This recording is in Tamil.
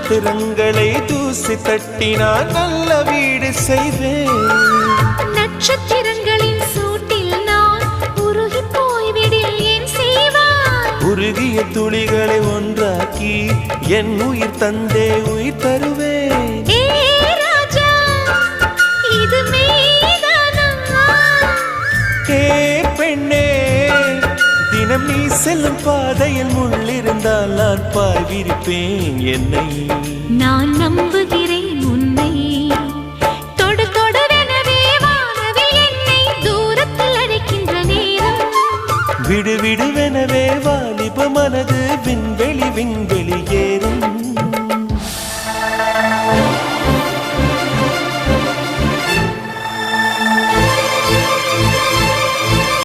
நட்சத்திரங்களை தூசி தட்டினால் நல்ல வீடு செய்வேன். நட்சத்திரங்களின் சூட்டில் நான் உருகி போய்விடில் ஏன் செய்வாய்? உருகிய துளிகளை ஒன்றாக்கி என் உயிர் தந்தே உயிர் தருவேன். ராஜா, இது மெய்தானா? பெண்ணே, தினம் நீ செல்லும் பாதையில் முள்ளிருந்தால் நான் பாய்விருப்பேன். என்னை நான் நம்புகிறேன் உன்னை. தொடு தொடரெனவே வானவில் என்னை தூரத்தில் அழைக்கின்ற நேரம். விடு விடுவெனவே வாலிப மனது விண்வெளி விண்வெளி ஏறும்.